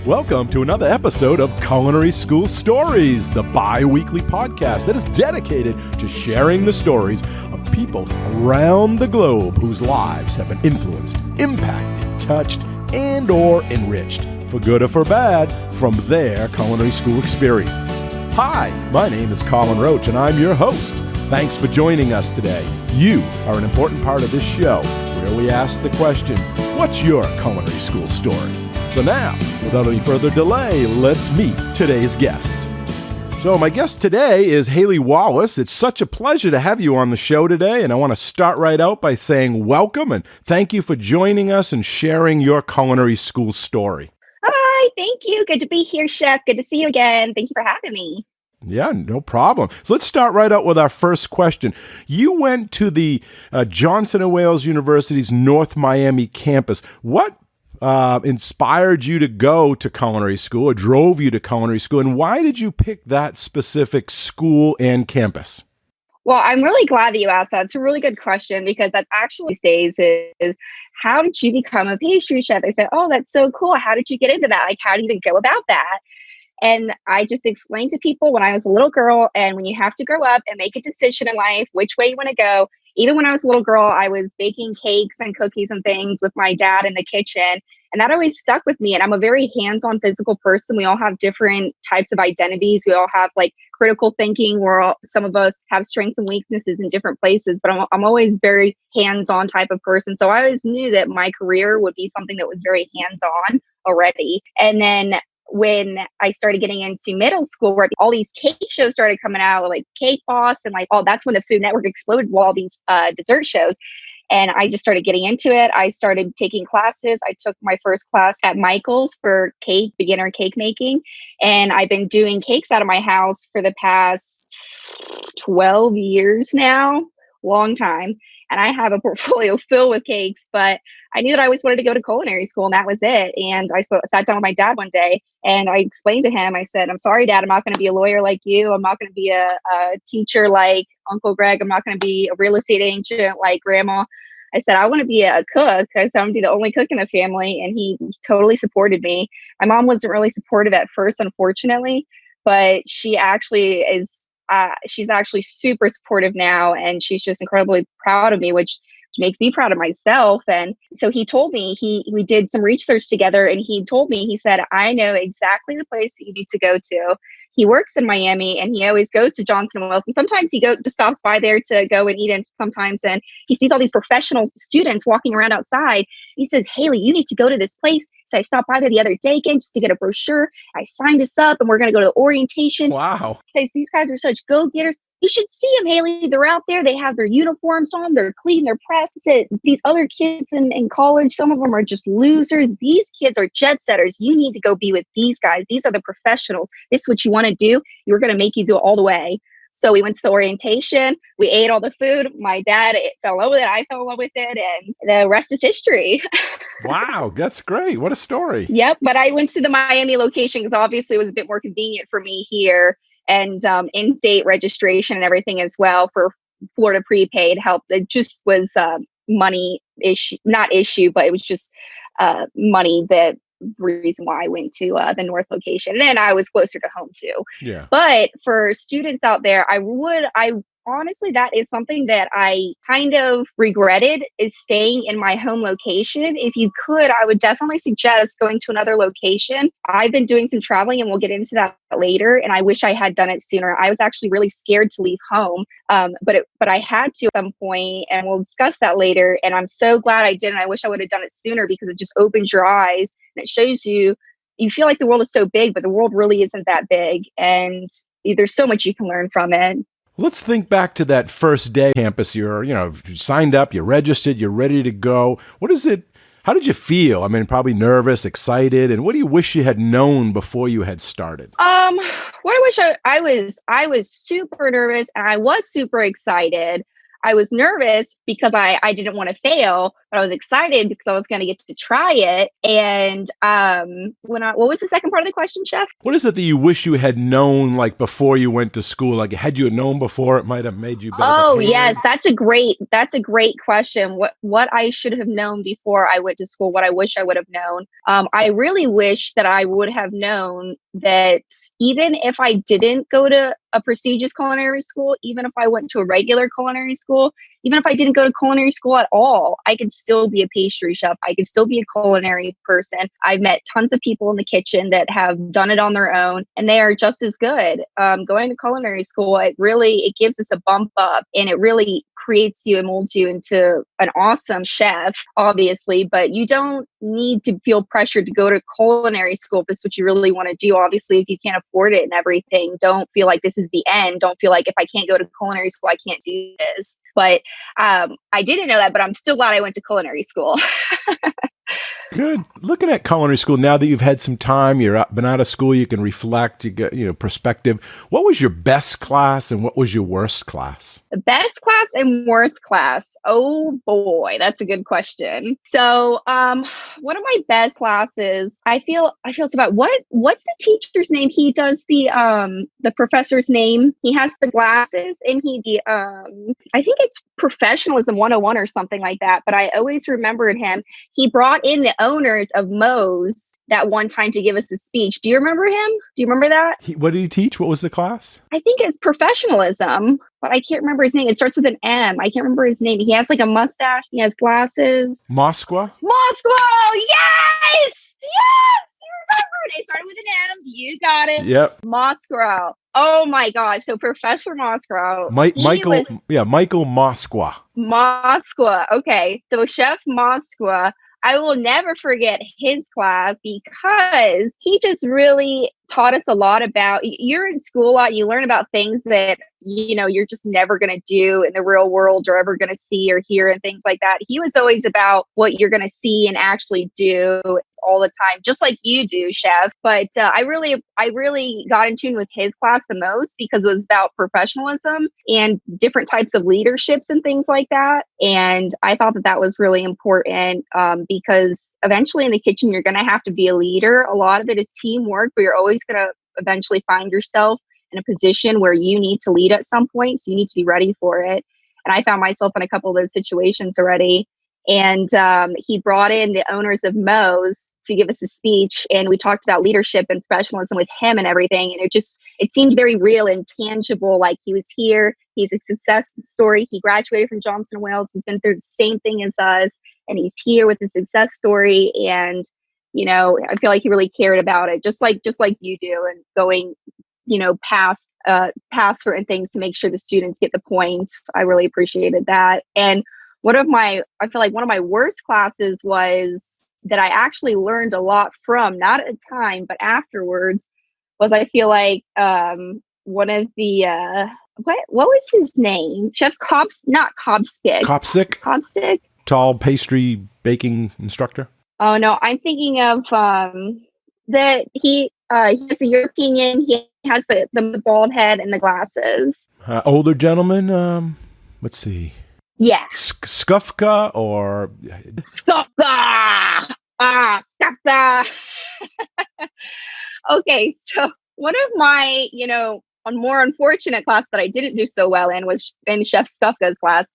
Welcome to another episode of Culinary School Stories, the bi-weekly podcast that is dedicated to sharing the stories of people around the globe whose lives have been influenced, impacted, touched, and or enriched, for good or for bad, from their culinary school experience. Hi, my name is Colin Roach, and I'm your host. Thanks for joining us today. You are an important part of this show, where we ask the question, what's your culinary school story? So now, without any further delay, let's meet today's guest. So my guest today is Halie Wallace. It's such a pleasure to have you on the show today, and I want to start right out by saying welcome and thank you for joining us and sharing your culinary school story. Hi, thank you. Good to be here, Chef. Good to see you again. Thank you for having me. Yeah, no problem. So let's start right out with our first question. You went to the Johnson & Wales University's North Miami campus. What inspired you to go to culinary school or drove you to culinary school, and why did you pick that specific school and campus? Well, I'm really glad that you asked that. It's a really good question because that's actually stays is how did you become a pastry chef? I said, oh, that's so cool. How did you get into that? Like, how do you even go about that? And I just explained to people when I was a little girl, and when you have to grow up and make a decision in life, which way you want to go. Even when I was a little girl, I was baking cakes and cookies and things with my dad in the kitchen. And that always stuck with me. And I'm a very hands-on physical person. We all have different types of identities. We all have like critical thinking, where some of us have strengths and weaknesses in different places. But I'm always very hands-on type of person. So I always knew that my career would be something that was very hands-on already. And then when I started getting into middle school, where all these cake shows started coming out, like Cake Boss, and like, oh, that's when the Food Network exploded with all these dessert shows. And I just started getting into it. I started taking classes. I took my first class at Michael's for beginner cake making. And I've been doing cakes out of my house for the past 12 years now, long time. And I have a portfolio filled with cakes, but I knew that I always wanted to go to culinary school, and that was it. And I sat down with my dad one day and I explained to him, I said, I'm sorry, Dad, I'm not going to be a lawyer like you. I'm not going to be a teacher like Uncle Greg. I'm not going to be a real estate agent like Grandma. I said, I want to be a cook. I said, I'm going to be the only cook in the family. And he totally supported me. My mom wasn't really supportive at first, unfortunately, but she actually is. She's actually super supportive now, and she's just incredibly proud of me, which makes me proud of myself. And so he told me, we did some research together, and he told me, he said, I know exactly the place that you need to go to. He works in Miami, and he always goes to Johnson & Wales. And sometimes he just stops by there to go and eat in sometimes. And he sees all these professional students walking around outside. He says, Halie, you need to go to this place. So I stopped by there the other day again just to get a brochure. I signed us up, and we're going to go to the orientation. Wow. He says, these guys are such go-getters. You should see them, Halie. They're out there. They have their uniforms on. They're clean. They're pressed. These other kids in college, some of them are just losers. These kids are jet setters. You need to go be with these guys. These are the professionals. This is what you want to do. We're going to make you do it all the way. So we went to the orientation. We ate all the food. My dad fell in love with it. I fell in love with it. And the rest is history. Wow, that's great. What a story. Yep. But I went to the Miami location because obviously it was a bit more convenient for me here. And in-state registration and everything as well for Florida prepaid help. It just was money issue, not issue, but it was just money that reason why I went to the North location. And then I was closer to home too. Yeah. But for students out there, I honestly, that is something that I kind of regretted, is staying in my home location. If you could, I would definitely suggest going to another location. I've been doing some traveling, and we'll get into that later. And I wish I had done it sooner. I was actually really scared to leave home, but I had to at some point, and we'll discuss that later. And I'm so glad I didn't. I wish I would have done it sooner, because it just opens your eyes and it shows you feel like the world is so big, but the world really isn't that big. And there's so much you can learn from it. Let's think back to that first day campus. You signed up, you're registered, you're ready to go. How did you feel? I mean, probably nervous, excited, and what do you wish you had known before you had started? What I wish I was super nervous, and I was super excited. I was nervous because I didn't want to fail, but I was excited because I was going to get to try it. And what was the second part of the question, Chef? What is it that you wish you had known, like before you went to school? Like, had you known before, it might have made you better Oh, prepared? yes, that's a great question. What I should have known before I went to school, what I wish I would have known. I really wish that I would have known that even if I didn't go to a prestigious culinary school, even if I went to a regular culinary school, even if I didn't go to culinary school at all, I could still be a pastry chef. I could still be a culinary person. I've met tons of people in the kitchen that have done it on their own, and they are just as good. Going to culinary school, it gives us a bump up, and it really creates you and molds you into an awesome chef, obviously, but you don't need to feel pressured to go to culinary school if this is what you really want to do. Obviously, if you can't afford it and everything, don't feel like this is the end. Don't feel like if I can't go to culinary school, I can't do this. But I didn't know that, but I'm still glad I went to culinary school. Good. Looking at culinary school, now that you've had some time, been out of school, you can reflect, you get, perspective. What was your best class and what was your worst class? The best class and worst class. Oh boy, that's a good question. So, one of my best classes, I feel so bad. What's the teacher's name? He does the professor's name. He has the glasses, and I think it's Professionalism 101 or something like that. But I always remembered him. He brought in the owners of Moe's that one time to give us a speech. Do you remember him? Do you remember that? What did he teach? What was the class? I think it's professionalism, but I can't remember his name. It starts with an M. I can't remember his name. He has like a mustache. He has glasses. Moskwa? Moskwa! Yes! Yes! You remembered. It started with an M. You got it. Yep. Moskwa. Oh my gosh. So Professor Moskwa. Michael Moskwa. Moskwa. Okay. So Chef Moskwa, I will never forget his class because he just really taught us a lot about, you're in school a lot, you learn about things that, you're just never going to do in the real world or ever going to see or hear and things like that. He was always about what you're going to see and actually do all the time, just like you do, Chef. But I really got in tune with his class the most because it was about professionalism and different types of leaderships and things like that. And I thought that was really important because eventually in the kitchen, you're going to have to be a leader. A lot of it is teamwork, but you're always going to eventually find yourself in a position where you need to lead at some point. So you need to be ready for it. And I found myself in a couple of those situations already. And he brought in the owners of Moe's to give us a speech. And we talked about leadership and professionalism with him and everything. And it seemed very real and tangible. Like he was here. He's a success story. He graduated from Johnson & Wales. He's been through the same thing as us. And he's here with a success story. And, I feel like he really cared about it, just like you do, and going, past certain things to make sure the students get the point. I really appreciated that. And I feel like one of my worst classes was that I actually learned a lot from, not at the time, but afterwards, was I feel like one of the, what was his name? Chef Cobstick. Cobstick? Tall pastry baking instructor? Oh, no, I'm thinking of that he has the European, he has the bald head and the glasses. Older gentleman, let's see. Yeah. Skufka or... Skufka! Skufka! Okay, so one of my, a more unfortunate class that I didn't do so well in was in Chef Skufka's class.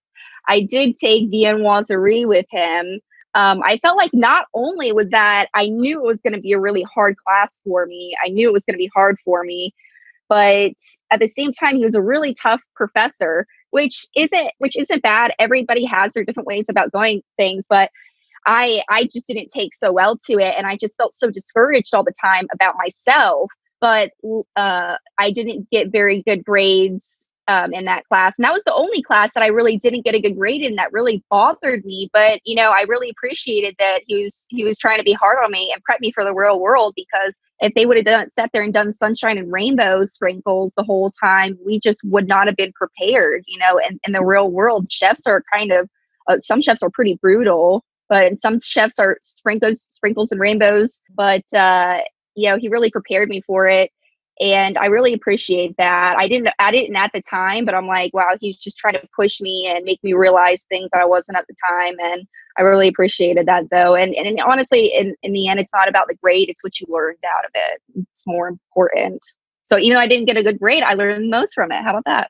I did take viennoiserie with him. I felt like not only was that I knew it was going to be a really hard class for me, I knew it was going to be hard for me, but at the same time, he was a really tough professor, which isn't bad. Everybody has their different ways about doing things, but I just didn't take so well to it, and I just felt so discouraged all the time about myself. But I didn't get very good grades in that class. And that was the only class that I really didn't get a good grade in. That really bothered me. But, I really appreciated that he was trying to be hard on me and prep me for the real world, because if they would have sat there and done sunshine and rainbow sprinkles the whole time, we just would not have been prepared, and in the real world, chefs are kind of, some chefs are pretty brutal, but some chefs are sprinkles and rainbows. But, he really prepared me for it. And I really appreciate that. I didn't at the time, but I'm like, wow, he's just trying to push me and make me realize things that I wasn't at the time. And I really appreciated that though. And honestly, in the end, it's not about the grade, it's what you learned out of it. It's more important. So even though I didn't get a good grade, I learned the most from it. How about that?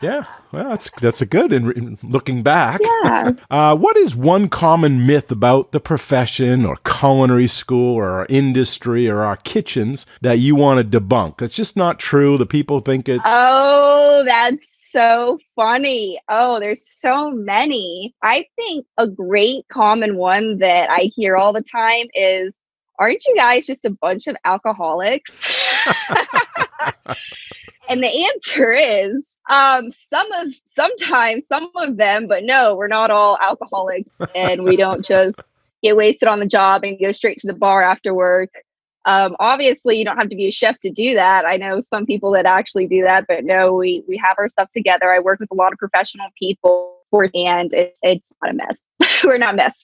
Yeah, well, that's a good. In looking back, Yeah. what is one common myth about the profession, or culinary school, or our industry, or our kitchens that you want to debunk? It's just not true. The people think it. Oh, that's so funny. Oh, there's so many. I think a great common one that I hear all the time is, aren't you guys just a bunch of alcoholics? And the answer is sometimes some of them, but no, we're not all alcoholics, and we don't just get wasted on the job and go straight to the bar after work. Obviously, you don't have to be a chef to do that. I know some people that actually do that, but no, we have our stuff together. I work with a lot of professional people, and it's not a mess. We're not a mess.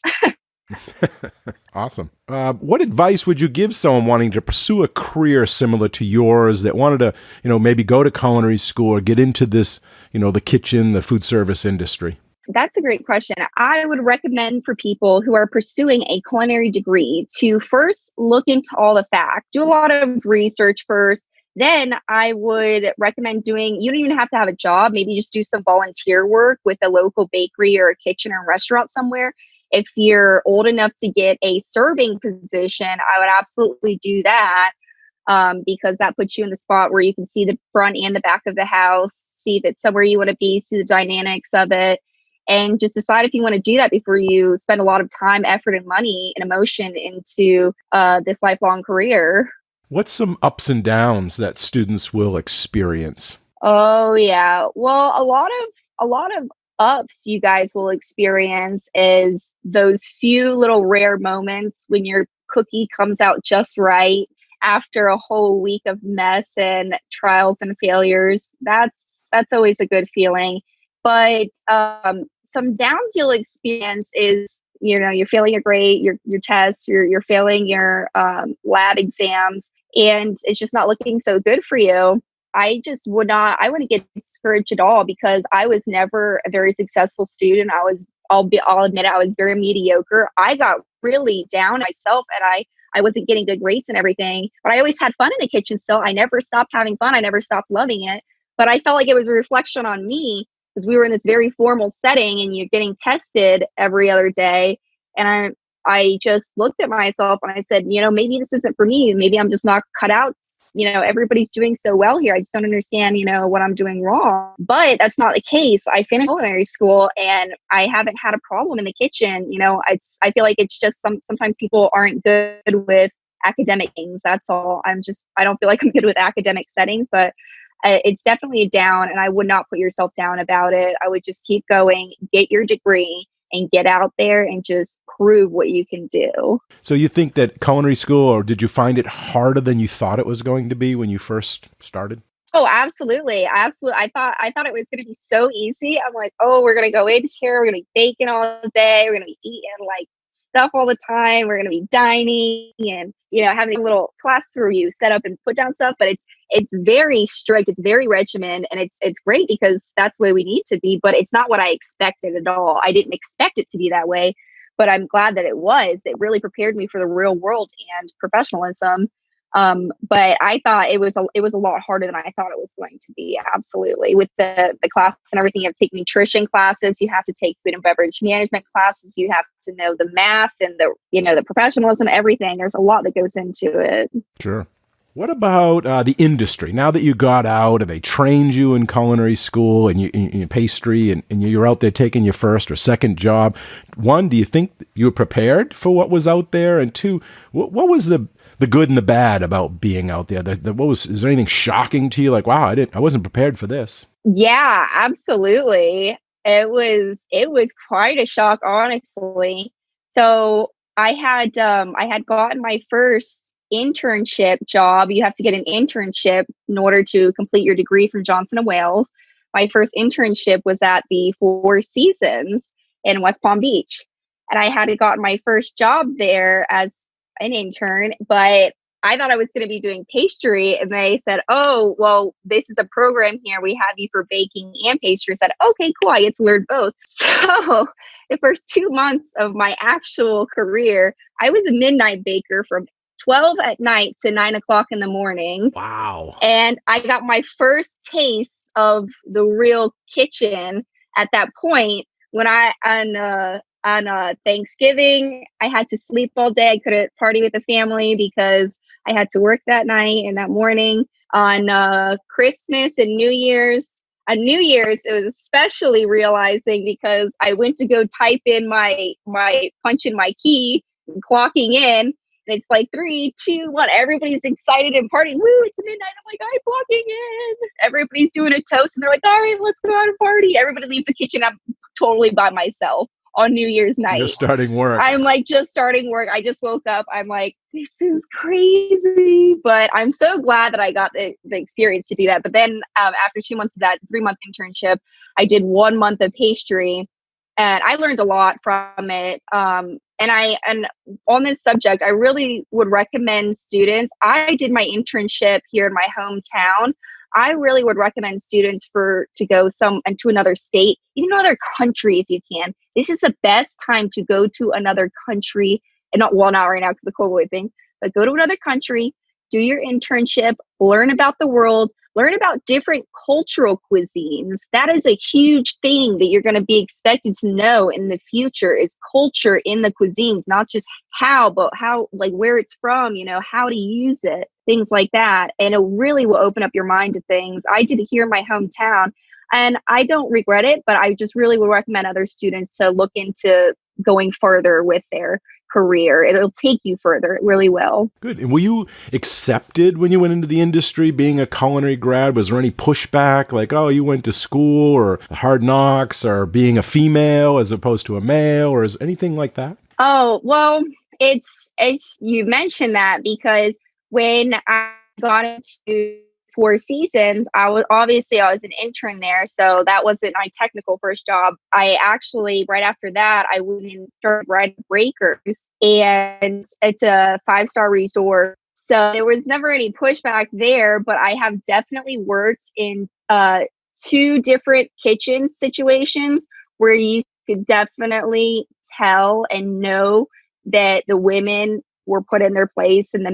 Awesome. What advice would you give someone wanting to pursue a career similar to yours, that wanted to, maybe go to culinary school or get into this, the kitchen, the food service industry? That's a great question. I would recommend for people who are pursuing a culinary degree to first look into all the facts, do a lot of research first. Then I would recommend you don't even have to have a job, maybe just do some volunteer work with a local bakery or a kitchen or restaurant somewhere. If you're old enough to get a serving position, I would absolutely do that, because that puts you in the spot where you can see the front and the back of the house, see if it's somewhere you want to be, see the dynamics of it, and just decide if you want to do that before you spend a lot of time, effort, and money and emotion into this lifelong career. What's some ups and downs that students will experience? Oh, yeah. Well, a lot of ups you guys will experience is those few little rare moments when your cookie comes out just right after a whole week of mess and trials and failures. That's always a good feeling. But some downs you'll experience is, you're failing your grade, your tests, you're failing your lab exams, and it's just not looking so good for you. I wouldn't get discouraged at all, because I was never a very successful student. I'll admit I was very mediocre. I got really down on myself, and I wasn't getting good grades and everything, but I always had fun in the kitchen still. I never stopped having fun. I never stopped loving it, but I felt like it was a reflection on me, because we were in this very formal setting and you're getting tested every other day. And I just looked at myself and I said, maybe this isn't for me. Maybe I'm just not cut out. Everybody's doing so well here. I just don't understand, what I'm doing wrong. But that's not the case. I finished culinary school and I haven't had a problem in the kitchen. I feel like it's just sometimes people aren't good with academic things. That's all. I don't feel like I'm good with academic settings, but it's definitely a down, and I would not put yourself down about it. I would just keep going, get your degree, and get out there and just prove what you can do. So you think that culinary school, or did you find it harder than you thought it was going to be when you first started? Oh, absolutely. Absolutely. I thought it was going to be so easy. I'm like, oh, we're going to go in here. We're going to be baking all day. We're going to be eating like stuff all the time. We're going to be dining and, having a little class where you set up and put down stuff. But it's very strict. It's very regimented, and it's great because that's the way we need to be. But it's not what I expected at all. I didn't expect it to be that way, but I'm glad that it was. It really prepared me for the real world and professionalism. But I thought it was a lot harder than I thought it was going to be. Absolutely. With the classes and everything, you have to take nutrition classes, you have to take food and beverage management classes, you have to know the math and the professionalism, everything. There's a lot that goes into it. Sure. What about the industry? Now that you got out and they trained you in culinary school and you pastry and you're out there taking your first or second job, one, do you think you were prepared for what was out there? And two, what was the good and the bad about being out there? Is there anything shocking to you? Like, wow, I wasn't prepared for this. Yeah, absolutely. It was quite a shock, honestly. So I had gotten my first internship job. You have to get an internship in order to complete your degree from Johnson & Wales. My first internship was at the Four Seasons in West Palm Beach. And I had gotten my first job there as an intern, but I thought I was going to be doing pastry. And they said, oh, well, this is a program here. We have you for baking and pastry. I said, okay, cool. I get to learn both. So the first 2 months of my actual career, I was a midnight baker from 12 at night to 9 o'clock in the morning. Wow. And I got my first taste of the real kitchen at that point when on Thanksgiving, I had to sleep all day. I couldn't party with the family because I had to work that night and that morning. On Christmas and New Year's, on New Year's, it was especially realizing because I went to go type in my punch in my key, clocking in, and it's like 3, 2, 1. Everybody's excited and partying. Woo, it's midnight. I'm like, I'm clocking in. Everybody's doing a toast and they're like, all right, let's go out and party. Everybody leaves the kitchen. I'm totally by myself on New Year's night. You're starting work. I'm like just starting work. I just woke up. I'm like, this is crazy. But I'm so glad that I got the experience to do that. But then after 2 months of that 3-month internship, I did 1 month of pastry and I learned a lot from it. And on this subject, I really would recommend students. I did my internship here in my hometown. I really would recommend students to go to another state, even another country if you can. This is the best time to go to another country, and not right now because of the COVID thing, but go to another country, do your internship, learn about the world, learn about different cultural cuisines. That is a huge thing that you're going to be expected to know in the future is culture in the cuisines, not just but how, like where it's from, how to use it, things like that. And it really will open up your mind to things. I did it here in my hometown and I don't regret it, but I just really would recommend other students to look into going further with their career. It'll take you further. It really will. Good. And were you accepted when you went into the industry being a culinary grad? Was there any pushback like, oh, you went to school or hard knocks or being a female as opposed to a male, or is anything like that? Oh, well, it's you mentioned that because when I got into Four Seasons, I was an intern there, so that wasn't my technical first job. I actually right after that I went and started riding breakers, and it's a 5-star resort, so there was never any pushback there. But I have definitely worked in 2 different kitchen situations where you could definitely tell and know that the women were put in their place and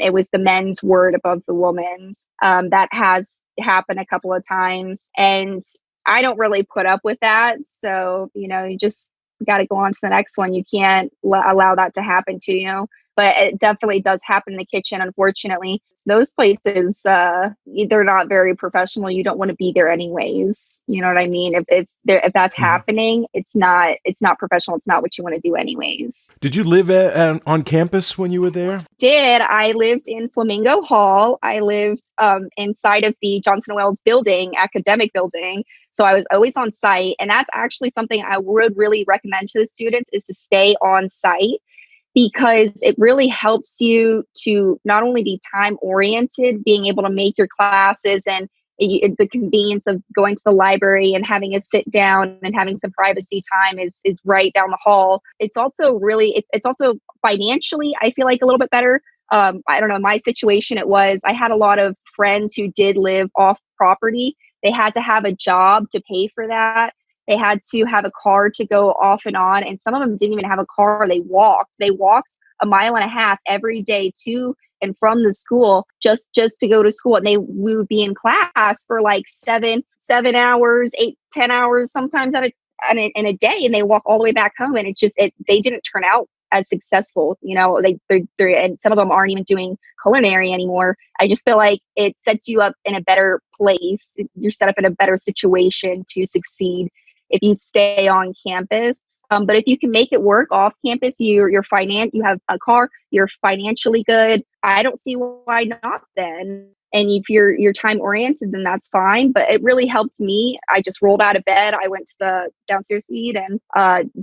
it was the men's word above the woman's. That has happened a couple of times and I don't really put up with that. So, you just got to go on to the next one. You can't allow that to happen to you. But it definitely does happen in the kitchen, unfortunately. Those places, they're not very professional. You don't want to be there anyways. You know what I mean? If that's happening, it's not professional. It's not what you want to do anyways. Did you live on campus when you were there? I lived in Flamingo Hall. I lived inside of the Johnson & Wales building, academic building. So I was always on site. And that's actually something I would really recommend to the students is to stay on site, because it really helps you to not only be time oriented, being able to make your classes and the convenience of going to the library and having a sit down and having some privacy time is right down the hall. It's also really, it's also financially, I feel like a little bit better. I don't know, my situation, I had a lot of friends who did live off property. They had to have a job to pay for that. They had to have a car to go off and on. And some of them didn't even have a car. They walked 1.5 miles every day to and from the school just to go to school. And we would be in class for like 7 hours, 8, 10 hours, sometimes in a day. And they walk all the way back home. And they didn't turn out as successful. They're and some of them aren't even doing culinary anymore. I just feel like it sets you up in a better place. You're set up in a better situation to succeed if you stay on campus. But if you can make it work off campus, you have a car, you're financially good. I don't see why not then. And if you're time oriented, then that's fine. But it really helped me. I just rolled out of bed. I went to the downstairs seat and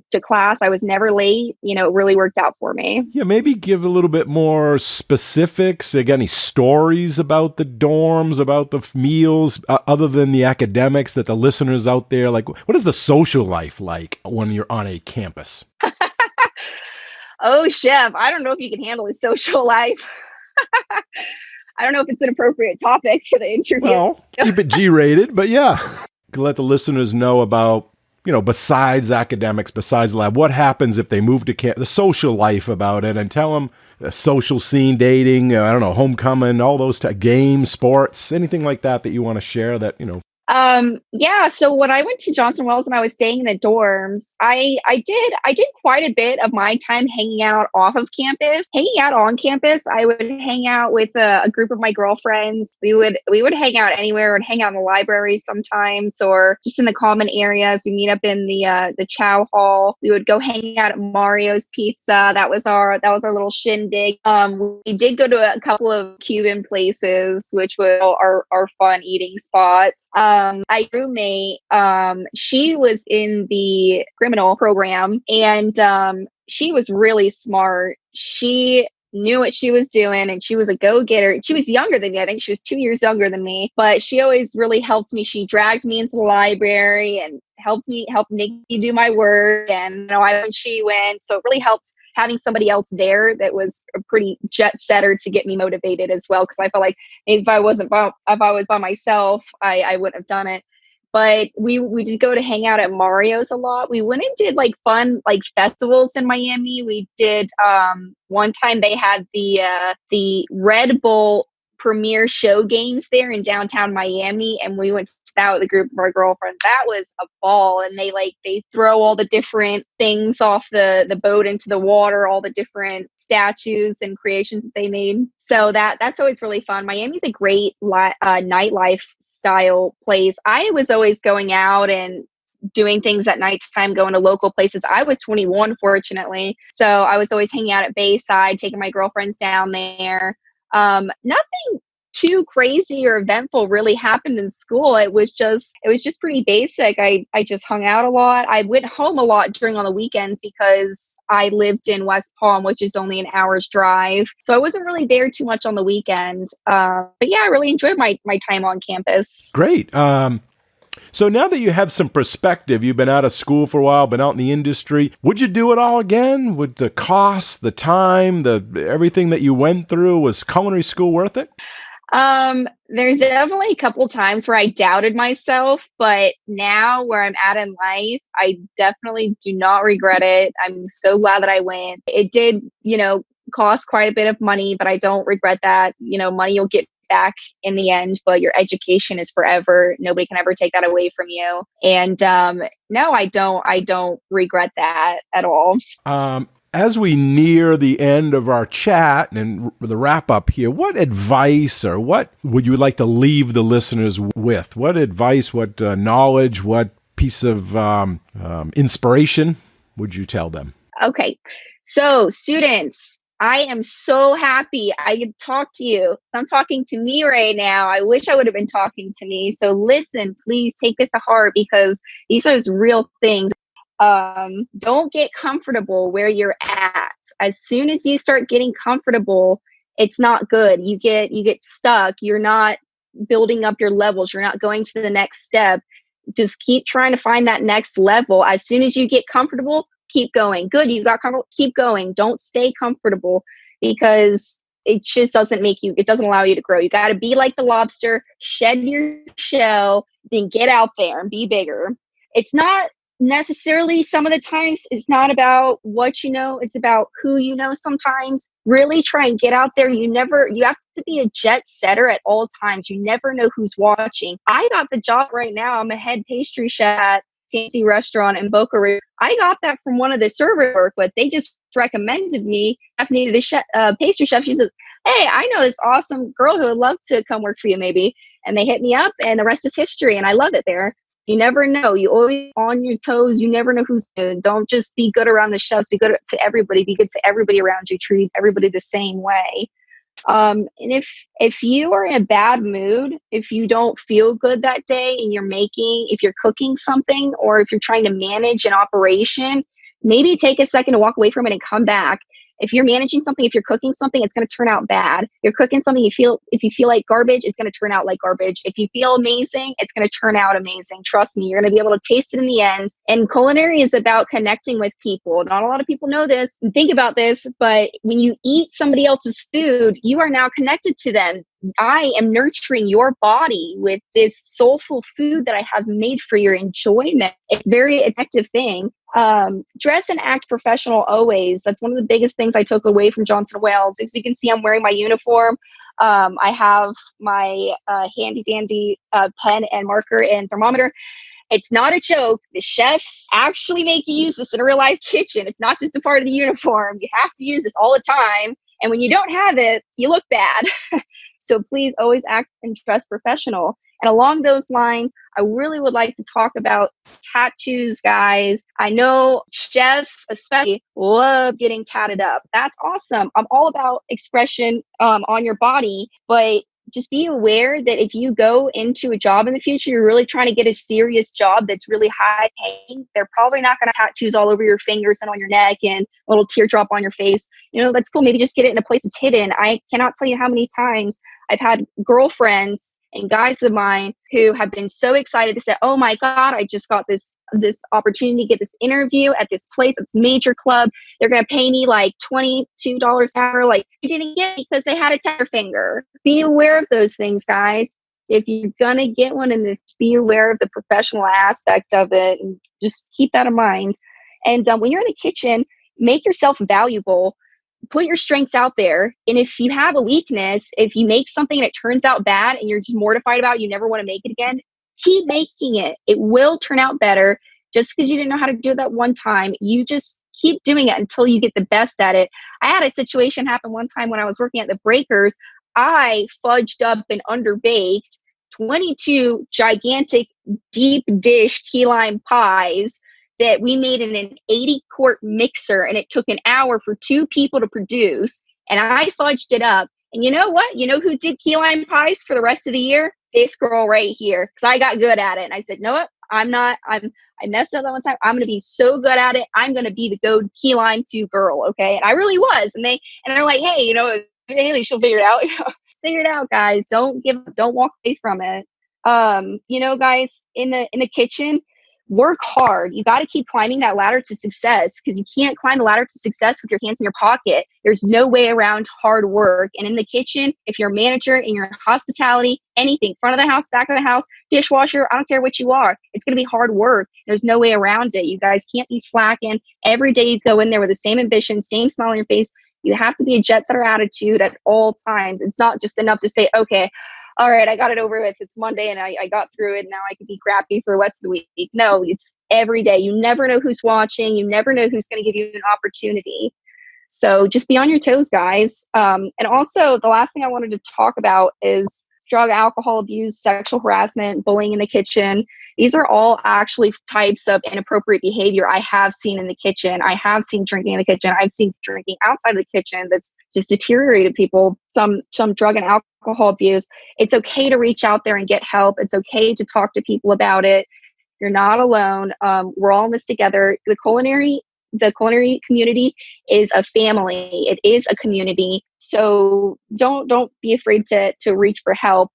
to class. I was never late. It really worked out for me. Yeah, maybe give a little bit more specifics. Got any stories about the dorms, about the meals, other than the academics that the listeners out there, like what is the social life like when you're on a campus? Oh, Chef, I don't know if you can handle a social life. I don't know if it's an appropriate topic for the interview. Well, keep it G-rated, but yeah. Let the listeners know about besides academics, besides lab, what happens if they move to the social life about it, and tell them the social scene, dating, I don't know, homecoming, all those games, sports, anything like that you want to share that, Yeah. So when I went to Johnson Wells and I was staying in the dorms, I did quite a bit of my time hanging out off of campus. Hanging out on campus, I would hang out with a group of my girlfriends. We would hang out anywhere. We'd hang out in the library sometimes, or just in the common areas. We meet up in the chow hall. We would go hang out at Mario's Pizza. That was our little shindig. We did go to a couple of Cuban places, which were our fun eating spots. My roommate, she was in the criminal program, and she was really smart. She knew what she was doing, and she was a go-getter. She was younger than me. I think she was 2 years younger than me, but she always really helped me. She dragged me into the library and helped make me do my work. And I went, she went. So it really helped having somebody else there that was a pretty jet setter to get me motivated as well. Cause I felt like if I was by myself, I wouldn't have done it. But we did go to hang out at Mario's a lot. We went and did like fun like festivals in Miami. We did one time they had the Red Bull premiere show games there in downtown Miami, and we went to that with a group of our girlfriends. That was a ball. And they throw all the different things off the boat into the water, all the different statues and creations that they made. So that's always really fun. Miami's a great nightlife style place. I was always going out and doing things at nighttime, going to local places. I was 21, fortunately. So I was always hanging out at Bayside, taking my girlfriends down there. Nothing too crazy or eventful really happened in school. It was just pretty basic. I just hung out a lot. I went home a lot on the weekends because I lived in West Palm, which is only an hour's drive. So I wasn't really there too much on the weekend. But yeah, I really enjoyed my time on campus. Great. So now that you have some perspective, you've been out of school for a while, been out in the industry, would you do it all again? Would the cost, the time, everything that you went through, was culinary school worth it? There's definitely a couple times where I doubted myself, but now where I'm at in life, I definitely do not regret it. I'm so glad that I went. It did, cost quite a bit of money, but I don't regret that. Money you'll get back in the end, but your education is forever. Nobody can ever take that away from you. And no, I don't regret that at all. As we near the end of our chat and the wrap up here, what advice or what would you like to leave the listeners with? What advice, what knowledge, what piece of inspiration would you tell them? Okay. So students, I am so happy I could talk to you. I'm talking to me right now. I wish I would have been talking to me. So listen, please take this to heart because these are real things. Don't get comfortable where you're at. As soon as you start getting comfortable, it's not good. You get stuck. You're not building up your levels. You're not going to the next step. Just keep trying to find that next level. As soon as you get comfortable, keep going. Good. You got comfortable. Keep going. Don't stay comfortable because it just it doesn't allow you to grow. You got to be like the lobster, shed your shell, then get out there and be bigger. It's not necessarily, some of the times it's not about what you know, it's about who you know. Sometimes really try and get out there. You have to be a jet setter at all times. You never know who's watching. I got the job right now. I'm a head pastry chef at Tanzy Restaurant in Boca Raton. I got that from one of the servers I work with. They just recommended me. I needed a pastry chef. She said, hey, I know this awesome girl who would love to come work for you maybe. And they hit me up and the rest is history. And I love it there. You never know. You always on your toes. You never know who's good. Don't just be good around the chefs. Be good to everybody. Be good to everybody around you. Treat everybody the same way. And if you are in a bad mood, if you don't feel good that day and if you're cooking something or if you're trying to manage an operation, maybe take a second to walk away from it and come back. If you're managing something, if you're cooking something, it's going to turn out bad. You're cooking something, if you feel like garbage, it's going to turn out like garbage. If you feel amazing, it's going to turn out amazing. Trust me, you're going to be able to taste it in the end. And culinary is about connecting with people. Not a lot of people know this and think about this, but when you eat somebody else's food, you are now connected to them. I am nurturing your body with this soulful food that I have made for your enjoyment. It's a very addictive thing. Dress and act professional always. That's one of the biggest things I took away from Johnson & Wales. As you can see, I'm wearing my uniform. I have my handy dandy pen and marker and thermometer. It's not a joke. The chefs actually make you use this in a real life kitchen. It's not just a part of the uniform. You have to use this all the time. And when you don't have it, you look bad. So please always act and dress professional. And along those lines, I really would like to talk about tattoos, guys. I know chefs especially love getting tatted up. That's awesome. I'm all about expression on your body, but just be aware that if you go into a job in the future, you're really trying to get a serious job that's really high paying, they're probably not going to have tattoos all over your fingers and on your neck and a little teardrop on your face. You know, that's cool. Maybe just get it in a place that's hidden. I cannot tell you how many times I've had girlfriends and guys of mine who have been so excited to say, oh my God, I just got this opportunity to get this interview at this place, it's a major club. They're going to pay me like $22 an hour. Like, they didn't get it because they had a tatted finger. Be aware of those things, guys. If you're going to get one, and be aware of the professional aspect of it, and just keep that in mind. And when you're in the kitchen, make yourself valuable. Put your strengths out there. And if you have a weakness, if you make something and it turns out bad and you're just mortified about it, you never want to make it again, keep making it. It will turn out better. Just because you didn't know how to do it that one time, you just keep doing it until you get the best at it. I had a situation happen one time when I was working at the Breakers. I fudged up and underbaked 22 gigantic deep dish key lime pies that we made in an 80-quart mixer, and it took an hour for 2 people to produce. And I fudged it up. And you know what? You know who did key lime pies for the rest of the year? This girl right here. Because I got good at it. And I said, no, I messed up that one time. I'm going to be so good at it. I'm going to be the go key lime 2 girl. Okay. And I really was. And they're like, hey, you know, Halie, she'll figure it out. Figure it out, guys. Don't walk away from it. You know, guys, in the kitchen, work hard. You got to keep climbing that ladder to success, because you can't climb the ladder to success with your hands in your pocket. There's no way around hard work. And in the kitchen, if you're a manager in your hospitality, anything, front of the house, back of the house, dishwasher, I don't care what you are, it's going to be hard work. There's no way around it. You guys can't be slacking. Every day you go in there with the same ambition, same smile on your face. You have to be a jet setter attitude at all times. It's not just enough to say, okay, all right, I got it over with. It's Monday and I got through it. Now I can be crappy for the rest of the week. No, it's every day. You never know who's watching. You never know who's going to give you an opportunity. So just be on your toes, guys. And also, the last thing I wanted to talk about is drug, alcohol abuse, sexual harassment, bullying in the kitchen. These are all actually types of inappropriate behavior I have seen in the kitchen. I have seen drinking in the kitchen. I've seen drinking outside of the kitchen that's just deteriorated people, some drug and alcohol abuse. It's okay to reach out there and get help. It's okay to talk to people about it. You're not alone. We're all in this together. The culinary community is a family. It is a community. So don't be afraid to reach for help.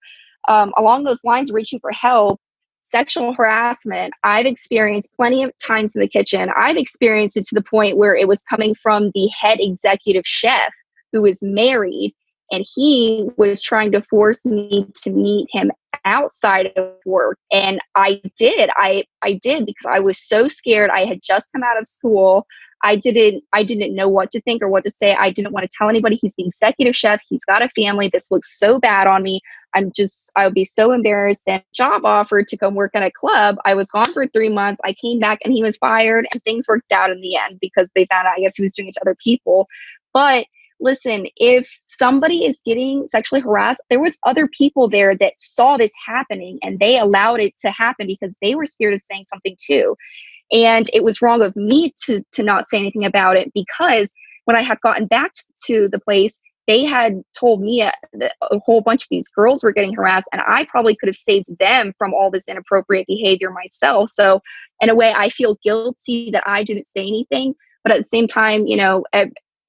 Along those lines, reaching for help, sexual harassment, I've experienced plenty of times in the kitchen. I've experienced it to the point where it was coming from the head executive chef who is married, and he was trying to force me to meet him outside of work. And I did because I was so scared. I had just come out of school. I didn't know what to think or what to say. I didn't want to tell anybody. He's the executive chef. He's got a family. This looks so bad on me. I would be so embarrassed. And job offered to come work at a club. I was gone for 3 months. I came back and he was fired, and things worked out in the end because they found out, I guess, he was doing it to other people. But listen, if somebody is getting sexually harassed, there was other people there that saw this happening, and they allowed it to happen because they were scared of saying something too. And it was wrong of me to not say anything about it, because when I had gotten back to the place, they had told me that a whole bunch of these girls were getting harassed, and I probably could have saved them from all this inappropriate behavior myself. So in a way, I feel guilty that I didn't say anything. But at the same time, you know,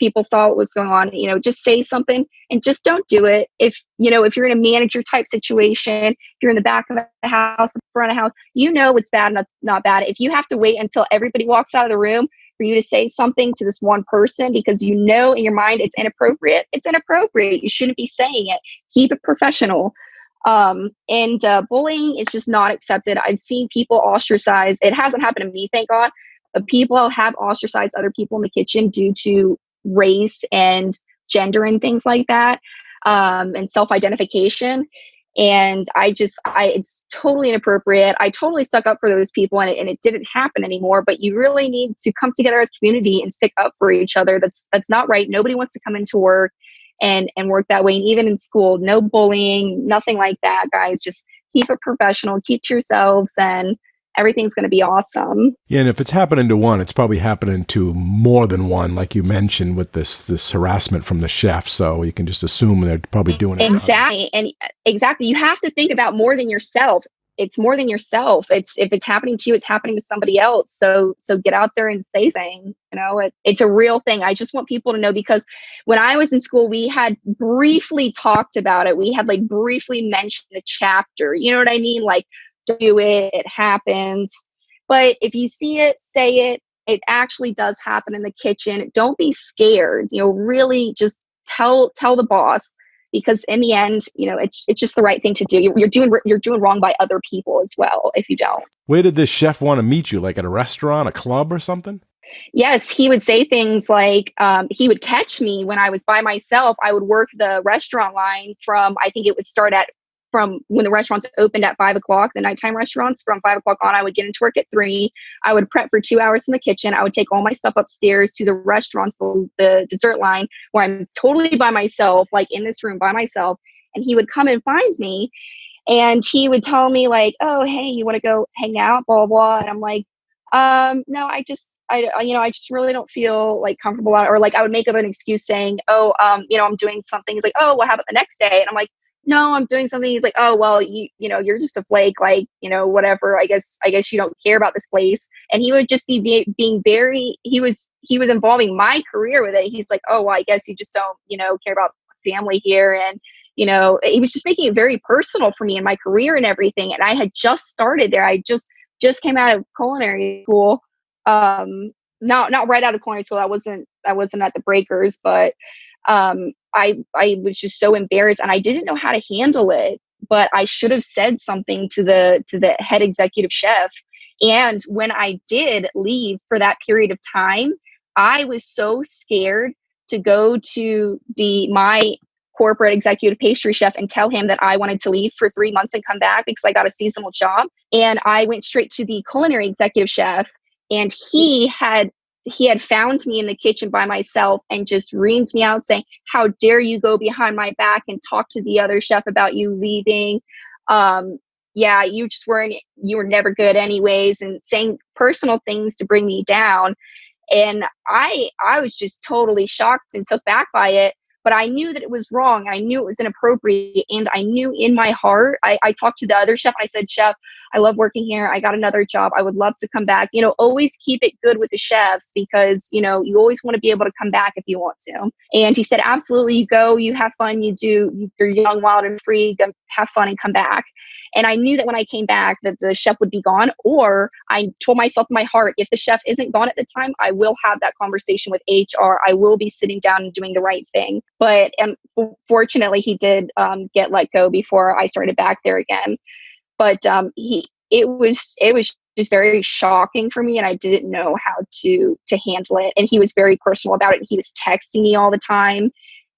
people saw what was going on, just say something and just don't do it. If you're in a manager type situation, if you're in the back of the house, the front of the house, it's bad and that's not bad. If you have to wait until everybody walks out of the room for you to say something to this one person because in your mind it's inappropriate, You shouldn't be saying it. Keep it professional. And bullying is just not accepted. I've seen people ostracize. It hasn't happened to me, thank God. But people have ostracized other people in the kitchen due to race and gender and things like that, and self-identification. And it's totally inappropriate. I totally stuck up for those people, and it didn't happen anymore. But you really need to come together as a community and stick up for each other. That's not right. Nobody wants to come into work and work that way. And even in school, no bullying, nothing like that, guys. Just keep it professional, keep to yourselves, and everything's going to be awesome. Yeah, and if it's happening to one, it's probably happening to more than one, like you mentioned with this harassment from the chef. So you can just assume they're probably doing it. Exactly. And exactly. You have to think about more than yourself. It's more than yourself. If it's happening to you, it's happening to somebody else. So get out there and say something. It's a real thing. I just want people to know, because when I was in school, we had briefly talked about it. We had briefly mentioned the chapter. You know what I mean? Do it happens. But if you see it, say it. It actually does happen in the kitchen. Don't be scared. Really just tell the boss, because in the end, it's just the right thing to do. You're doing wrong by other people as well if you don't. Where did this chef want to meet you? Like at a restaurant, a club, or something? Yes, he would say things like, he would catch me when I was by myself. I would work the restaurant line I think it would start from when the restaurants opened at 5 o'clock, the nighttime restaurants. From 5 o'clock on, I would get into work at 3. I would prep for 2 hours in the kitchen. I would take all my stuff upstairs to the restaurants, the dessert line, where I'm totally by myself, in this room by myself. And he would come and find me, and he would tell me oh, hey, you want to go hang out, blah, blah, blah. And I'm like, no, I just really don't feel comfortable. Or I would make up an excuse saying, oh, I'm doing something. He's like, oh, what happened the next day? And I'm like, no, I'm doing something. He's like, oh, well, you're just a flake, whatever. I guess you don't care about this place. And he would just be being very, he was involving my career with it. He's like, oh, well, I guess you just don't, care about family here. And, he was just making it very personal for me and my career and everything. And I had just started there. I just came out of culinary school. Not right out of culinary school. I wasn't at the breakers, but, I was just so embarrassed, and I didn't know how to handle it, but I should have said something to the head executive chef. And when I did leave for that period of time, I was so scared to go to my corporate executive pastry chef and tell him that I wanted to leave for 3 months and come back because I got a seasonal job. And I went straight to the culinary executive chef, and he had found me in the kitchen by myself and just reamed me out saying, how dare you go behind my back and talk to the other chef about you leaving? Yeah, you were never good anyways, and saying personal things to bring me down. And I was just totally shocked and took back by it. But I knew that it was wrong. I knew it was inappropriate. And I knew in my heart, I talked to the other chef. I said, chef, I love working here. I got another job. I would love to come back. Always keep it good with the chefs, because, you always want to be able to come back if you want to. And he said, absolutely, you go, you have fun, you're young, wild, and free, go have fun and come back. And I knew that when I came back that the chef would be gone, or I told myself in my heart, if the chef isn't gone at the time, I will have that conversation with HR. I will be sitting down and doing the right thing. But fortunately, he did get let go before I started back there again. But it was just very shocking for me, and I didn't know how to handle it. And he was very personal about it. He was texting me all the time.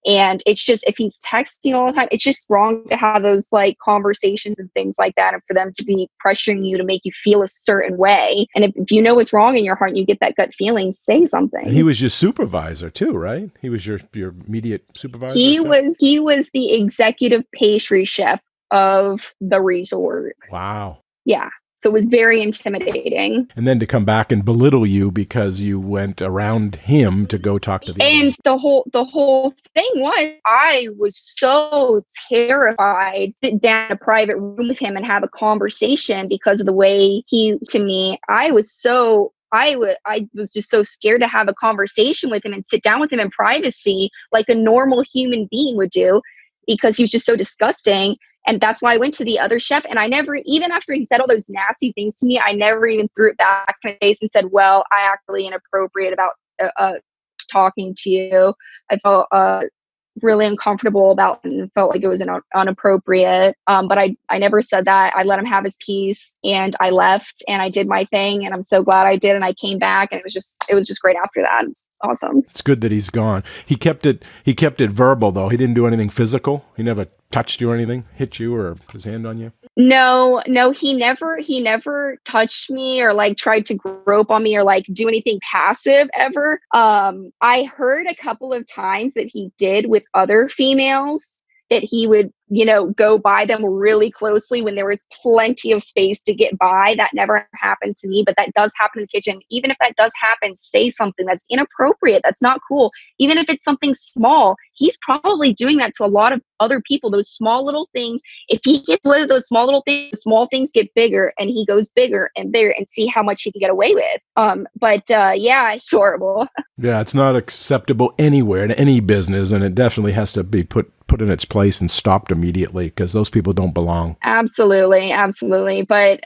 And it's just, if he's texting all the time, it's just wrong to have those conversations and things like that, and for them to be pressuring you to make you feel a certain way. And if you know what's wrong in your heart and you get that gut feeling, say something. And he was your supervisor too, right? He was your immediate supervisor? He was the executive pastry chef of the resort. Wow. Yeah. So it was very intimidating. And then to come back and belittle you because you went around him to go talk to the And the whole thing was, I was so terrified to sit down in a private room with him and have a conversation because of the way to me, I was so I was just so scared to have a conversation with him and sit down with him in privacy like a normal human being would do, because he was just so disgusting. And that's why I went to the other chef. And I never, even after he said all those nasty things to me, I never even threw it back in his face and said, well, I actually inappropriate about talking to you. I felt really uncomfortable about it and felt like it was inappropriate. But I never said that. I let him have his piece and I left and I did my thing, and I'm so glad I did. And I came back and it was just great after that. It was awesome. It's good that he's gone. He kept it verbal though. He didn't do anything physical. He never touched you or anything, hit you or put his hand on you. No, he never touched me or like tried to grope on me or like do anything passive ever. I heard a couple of times that he did with other females, that he would, go by them really closely when there was plenty of space to get by. That never happened to me, but that does happen in the kitchen. Even if that does happen, say something. That's inappropriate. That's not cool. Even if it's something small, he's probably doing that to a lot of other people. Those small little things, if he gets rid of those small little things, the small things get bigger and he goes bigger and bigger, and see how much he can get away with. Yeah, it's horrible. Yeah, it's not acceptable anywhere in any business, and it definitely has to be put in its place and stopped immediately, because those people don't belong. Absolutely. But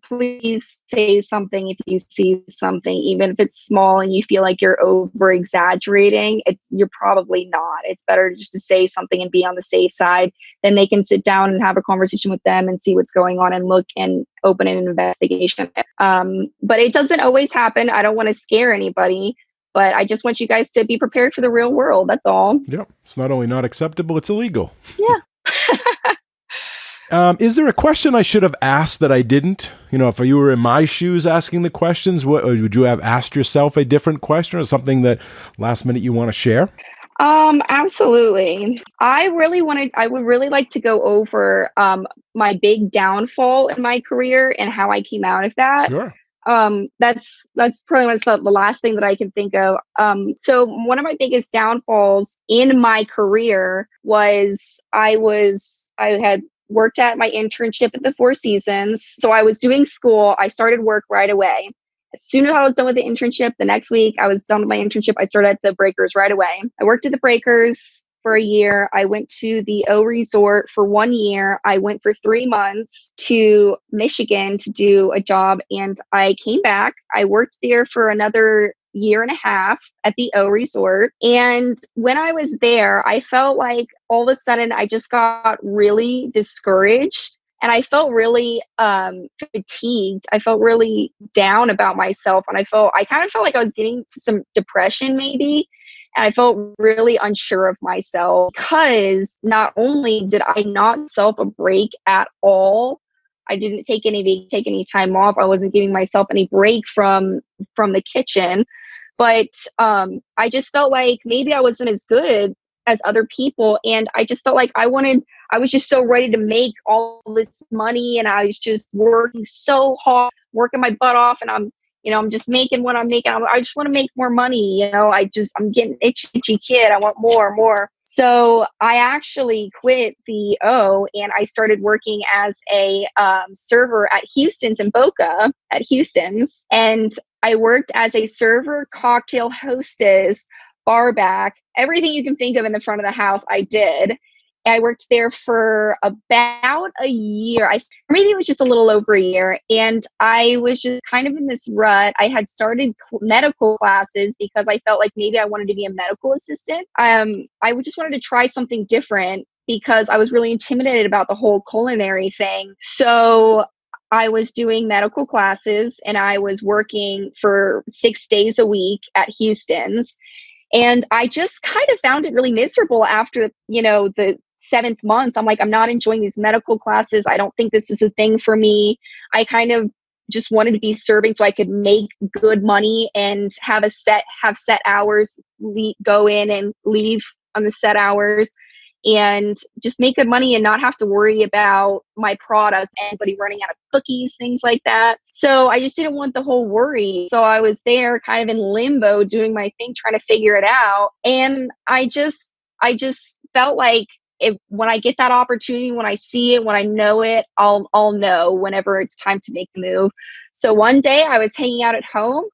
please say something if you see something, even if it's small and you feel like you're over exaggerating. You're probably not. It's better just to say something and be on the safe side. Then they can sit down and have a conversation with them and see what's going on and look and open an investigation. But it doesn't always happen. I don't want to scare anybody, but I just want you guys to be prepared for the real world. That's all. Yep. It's not only not acceptable, it's illegal. Yeah. Is there a question I should have asked that I didn't? If you were in my shoes asking the questions, would you have asked yourself a different question or something that last minute you want to share? Absolutely. I would really like to go over my big downfall in my career and how I came out of that. Sure. That's pretty much the last thing that I can think of. So one of my biggest downfalls in my career was I had worked at my internship at the Four Seasons. So I was doing school. I started work right away. As soon as I was done with the internship, the next week I was done with my internship, I started at the Breakers right away. I worked at the Breakers for a year. I went to the Eau Resort for 1 year. I went for 3 months to Michigan to do a job, and I came back. I worked there for another year and a half at the Eau Resort. And when I was there, I felt like all of a sudden I just got really discouraged. And I felt really fatigued. I felt really down about myself. And I kind of felt like I was getting to some depression maybe. And I felt really unsure of myself, because not only did I not self a break at all, I didn't take any time off. I wasn't giving myself any break from the kitchen. But I just felt like maybe I wasn't as good as other people. And I just felt like I was just so ready to make all this money. And I was just working so hard, working my butt off. And I'm just making what I'm making. I just want to make more money. I'm getting itchy kid. I want more. So I actually quit the O and I started working as a server at Houston's in Boca at Houston's. And I worked as a server, cocktail hostess, bar back, everything you can think of in the front of the house, I did. I worked there for about a year. Maybe it was just a little over a year. And I was just kind of in this rut. I had started medical classes because I felt like maybe I wanted to be a medical assistant. I just wanted to try something different because I was really intimidated about the whole culinary thing. So I was doing medical classes and I was working for 6 days a week at Houston's. And I just kind of found it really miserable after, the 7th month. I'm like, I'm not enjoying these medical classes. I don't think this is a thing for me. I kind of just wanted to be serving so I could make good money and have set hours, go in and leave on the set hours and just make good money and not have to worry about my product, anybody running out of cookies, things like that. So I just didn't want the whole worry. So I was there kind of in limbo doing my thing, trying to figure it out. And I just felt like when I get that opportunity, when I see it, when I know it, I'll know whenever it's time to make the move. So one day I was hanging out at home.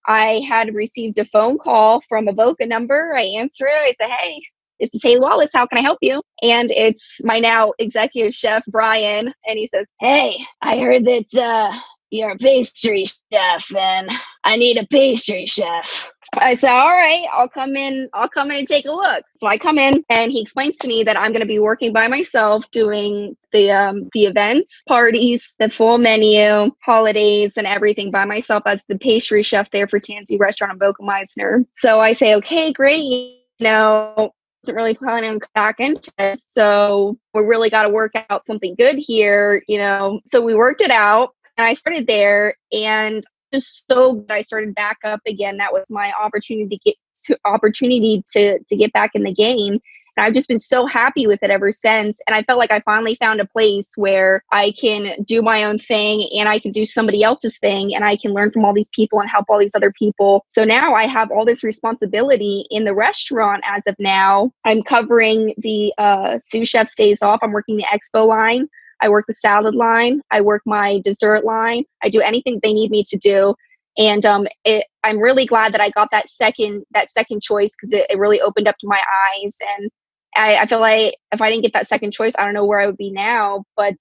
I had received a phone call from a Boca number. I answer it. I say, "Hey, this is Halie Wallace. How can I help you?" And it's my now executive chef, Brian. And he says, "Hey, I heard that you're a pastry chef and I need a pastry chef." I said, "All right, I'll come in and take a look." So I come in and he explains to me that I'm going to be working by myself doing the events, parties, the full menu, holidays, and everything by myself as the pastry chef there for Tanzy Restaurant in Boca Raton. So I say, "Okay, great. Wasn't really planning on back into this. So we really got to work out something good here, So we worked it out and I started there and just so good. I started back up again. That was my opportunity to get back in the game. And I've just been so happy with it ever since. And I felt like I finally found a place where I can do my own thing and I can do somebody else's thing and I can learn from all these people and help all these other people. So now I have all this responsibility in the restaurant as of now. I'm covering the sous chef's days off. I'm working the expo line. I work the salad line. I work my dessert line. I do anything they need me to do. And I'm really glad that I got that second choice because it really opened up my eyes. And I feel like if I didn't get that second choice, I don't know where I would be now. But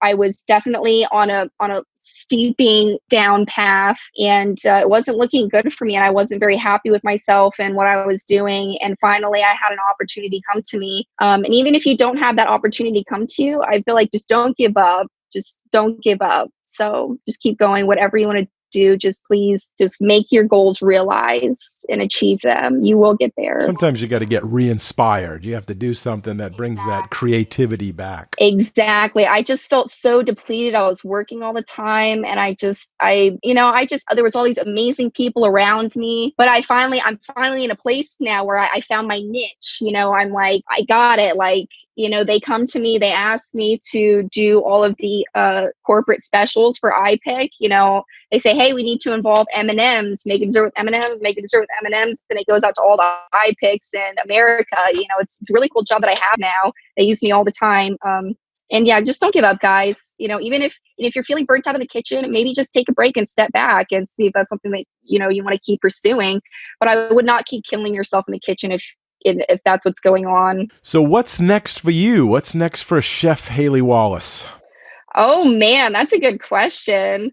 I was definitely on a steeping down path, and it wasn't looking good for me. And I wasn't very happy with myself and what I was doing. And finally, I had an opportunity come to me. And even if you don't have that opportunity come to you, I feel like just don't give up. Just don't give up. So just keep going. Whatever you want to do, please make your goals realized and achieve them. You will get there. Sometimes you got to get re-inspired. You have to do something that brings that creativity back. Exactly. I just felt so depleted. I was working all the time and there was all these amazing people around me, but I'm finally in a place now where I found my niche. I'm like, I got it. Like, they come to me, they ask me to do all of the corporate specials for iPick. They say, "Hey, we need to involve M&Ms, make a dessert with M&Ms, make a dessert with M&Ms." And it goes out to all the iPicks in America. It's a really cool job that I have now. They use me all the time. And yeah, just don't give up, guys. Even if you're feeling burnt out of the kitchen, maybe just take a break and step back and see if that's something that, you want to keep pursuing. But I would not keep killing yourself in the kitchen if that's what's going on. So what's next for you? What's next for Chef Halie Wallace? Oh man, that's a good question.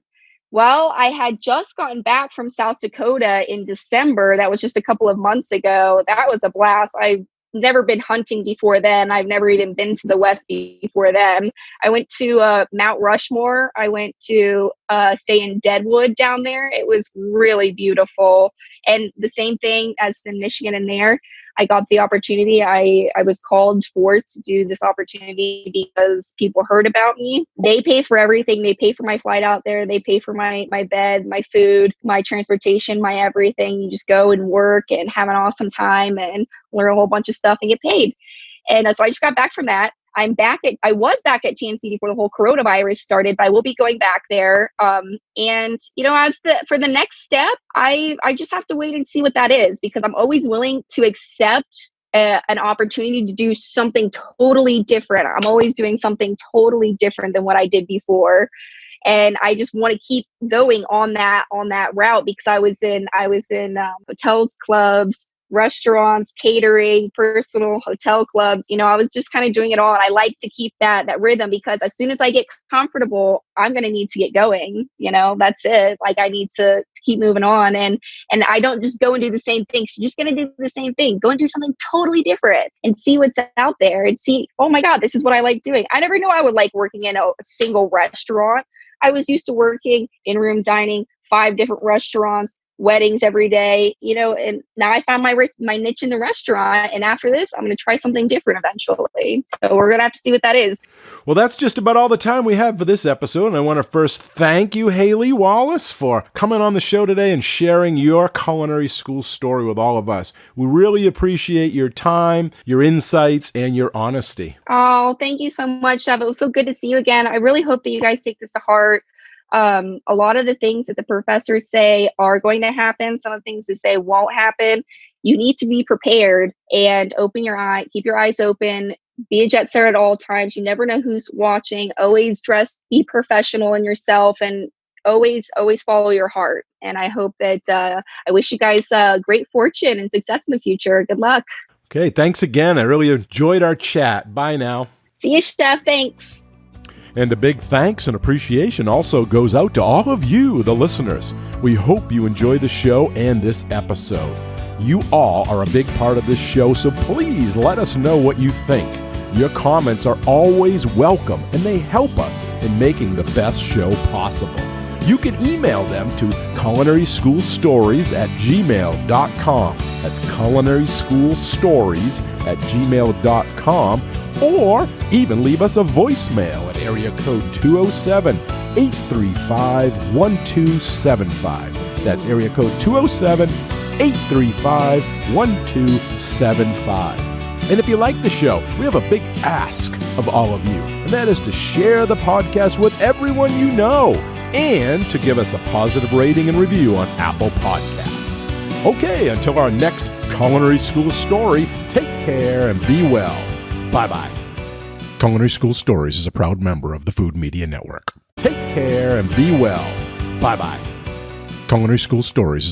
Well, I had just gotten back from South Dakota in December. That was just a couple of months ago. That was a blast. I've never been hunting before then. I've never even been to the West before then. I went to Mount Rushmore. I went to stay in Deadwood down there. It was really beautiful. And the same thing as in Michigan and there. I got the opportunity. I was called for to do this opportunity because people heard about me. They pay for everything. They pay for my flight out there. They pay for my bed, my food, my transportation, my everything. You just go and work and have an awesome time and learn a whole bunch of stuff and get paid. And so I just got back from that. I was back at TNC before the whole coronavirus started, but I will be going back there. And for the next step, I just have to wait and see what that is, because I'm always willing to accept an opportunity to do something totally different. I'm always doing something totally different than what I did before. And I just want to keep going on that route, because I was in hotels, clubs, restaurants, catering, personal hotel clubs. I was just kind of doing it all. And I like to keep that rhythm, because as soon as I get comfortable, I'm going to need to get going. That's it. Like, I need to keep moving on. And I don't just go and do the same thing. So you're just going to do the same thing. Go and do something totally different and see what's out there and see, oh my God, this is what I like doing. I never knew I would like working in a single restaurant. I was used to working in room dining, 5 different restaurants, weddings every day, and now I found my niche in the restaurant. And after this, I'm going to try something different eventually. So we're going to have to see what that is. Well, that's just about all the time we have for this episode. And I want to first thank you, Halie Wallace, for coming on the show today and sharing your culinary school story with all of us. We really appreciate your time, your insights, and your honesty. Oh, thank you so much, Jeff. It was so good to see you again. I really hope that you guys take this to heart. A lot of the things that the professors say are going to happen. Some of the things they say won't happen. You need to be prepared and keep your eyes open. be a jet setter at all times. You never know who's watching. Always dress, be professional in yourself, and always follow your heart. And I hope that I wish you guys great fortune and success in the future. Good luck. Okay, thanks again. I really enjoyed our chat. Bye now. See you, Chef. Thanks. And a big thanks and appreciation also goes out to all of you, the listeners. We hope you enjoy the show and this episode. You all are a big part of this show, so please let us know what you think. Your comments are always welcome, and they help us in making the best show possible. You can email them to culinaryschoolstories@gmail.com. That's culinaryschoolstories@gmail.com. Or even leave us a voicemail at area code 207-835-1275. That's area code 207-835-1275. And if you like the show, we have a big ask of all of you, and that is to share the podcast with everyone you know and to give us a positive rating and review on Apple Podcasts. Okay, until our next Culinary School story, take care and be well. Bye-bye. Culinary School Stories is a proud member of the Food Media Network. Take care and be well. Bye-bye. Culinary School Stories is